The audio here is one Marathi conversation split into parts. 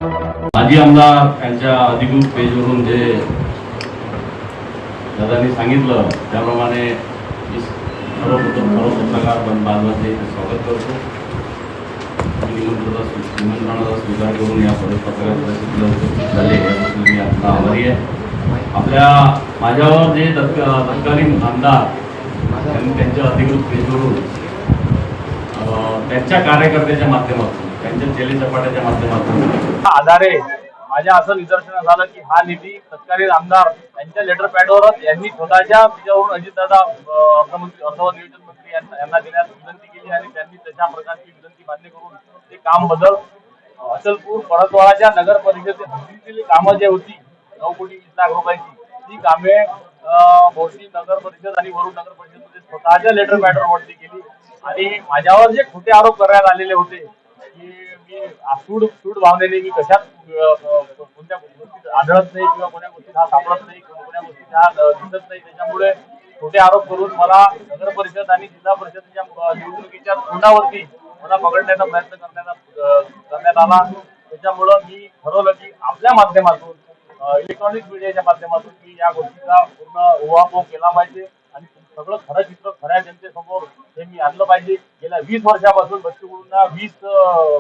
माजी आमदार त्यांच्या अधिकृत पेजवरून जे दादांनी सांगितलं त्याप्रमाणे सर्व पत्रकार बांधवांचे स्वागत करतो. निमंत्रणाचा स्वीकार करून या पत्रकार परिषदेला उपस्थित झाले याबद्दल मी आपला आभारी आहे. आपल्या माझ्यावर जे तत्कालीन आमदार त्यांच्या अधिकृत पेजवरून त्यांच्या कार्यकर्त्याच्या माध्यमातून त्यांच्या चेलेचपाट्याच्या माध्यमातून आधारे माझ्या असं निदर्शनास आलं की हा निधी तत्कालीन आमदार त्यांच्या लेटर पॅडवरच यांनी स्वतःच्या तिच्यावरून अजितदादा अर्थमंत्री अथवा नियोजन मंत्री यांना देण्यास विनंती केली आणि त्यांनी तशा प्रकारची विनंती मान्य करून ते काम बदल अचलपूर परतवाडाच्या नगर परिषदेतील कामं जे होती 9 कोटी 20 लाख रुपयाची ती कामे भोसरी नगर परिषद आणि वरुण नगर परिषदमध्ये स्वतःच्या लेटर पॅडवरती केली. आणि माझ्यावर जे खोटे आरोप करण्यात आलेले होते की मी सूड भावनेने मी कशात कोणत्या गोष्टीत आढळत नाही किंवा कोण्या गोष्टीत हा सापडत नाही किंवा कोण्या गोष्टीत हा दिसत नाही, त्याच्यामुळे खोटे आरोप करून मला नगर परिषद आणि जिल्हा परिषदेच्या निवडणुकीच्या तोंडावरती मला पकडण्याचा प्रयत्न करण्यात आला. त्याच्यामुळं मी ठरवलं की आपल्या माध्यमातून इलेक्ट्रॉनिक मीडियाच्या माध्यमातून मी या गोष्टीचा पूर्ण उहापोह केला पाहिजे आणि सगळं खरं चित्र खऱ्या जनतेसमोर हे मी आणलं पाहिजे. गेल्या 20 वर्षापासून बच्चू कडूंना 20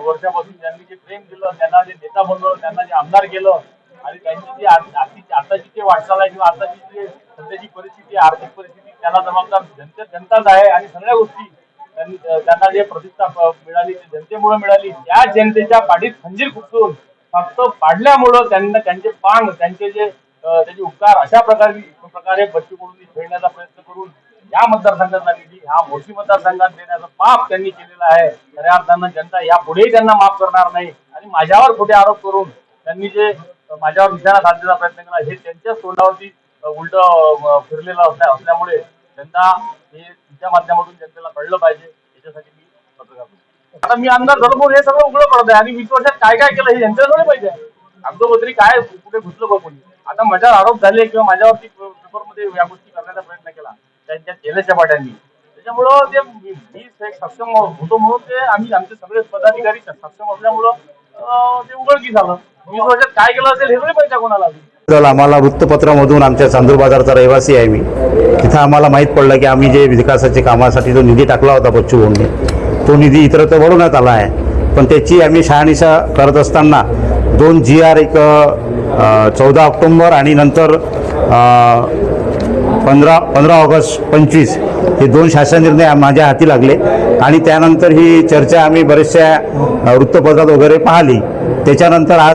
वर्षापासून त्यांनी जे प्रेम दिलं, त्यांना जे नेता बनवलं, त्यांना जे आमदार केलं आणि त्यांची जी आताची जी वाटचाल आहे किंवा आताची जी सध्याची परिस्थिती आर्थिक परिस्थिती त्याला जबाबदार जनताच आहे. आणि सगळ्या गोष्टी त्यांना जे प्रतिष्ठा मिळाली ती जनतेमुळे मिळाली. त्या जनतेच्या पाठीत खंजीर खुपसून फक्त पाडल्यामुळं त्यांना त्यांचे पांग त्यांचे जे त्याचे उपकार अशा प्रकारे बच्चू कडूंनी फेडण्याचा प्रयत्न करून या मतदारसंघाचा निधी हा मोठी मतदारसंघात देण्याचं पाप त्यांनी केलेलं आहे. खऱ्या अर्थानं जनता यापुढेही त्यांना माफ करणार नाही. आणि माझ्यावर खोटे आरोप करून त्यांनी जे माझ्यावर निशाणा साधण्याचा प्रयत्न केला हे त्यांच्याच तोंडावरती उलट फिरलेलं असल्यामुळे जनता हे तिच्या माध्यमातून जनतेला कळलं पाहिजे. याच्यासाठी मी पत्रकार आता मी आमदार झालो हे सगळं उघडं पडत आहे आणि 20 वर्षात काय काय केलं हे जनतेला कळलं पाहिजे. कागदोपत्री काय कुठे घुसलं बघ कोणी. आता माझ्यावर आरोप झाले किंवा माझ्यावरती पेपरमध्ये या गोष्टी करण्याचा प्रयत्न केला त्यांच्या चेलेच्या पाट्यांनी. त्याच्यामुळं ते मी एक सक्षम होतो म्हणून ते आमचे सगळे पदाधिकारी सक्षम असल्यामुळं ते उघडकीस झालं. 20 वर्षात काय केलं असेल हे कळलं पाहिजे कोणाला. आम्हाला वृत्तपत्रामधून आमच्या चांदूर रहिवासी आहे मी, तिथं आम्हाला माहीत पडलं की आम्ही जे विकासाच्या कामासाठी जो निधी टाकला होता बच्चू कडूंनी तो निधी इतरत्र वळवण्यात आला आहे. पण त्याची आम्ही शहानिशा करत असताना 2 GR एक 14 ऑक्टोबर आणि नंतर 15 ऑगस्ट 25 हे 2 शासन निर्णय माझ्या हाती लागले. आणि त्यानंतर ही चर्चा आम्ही बरेचशा वृत्तपत्रात वगैरे पाहिली. त्याच्यानंतर आज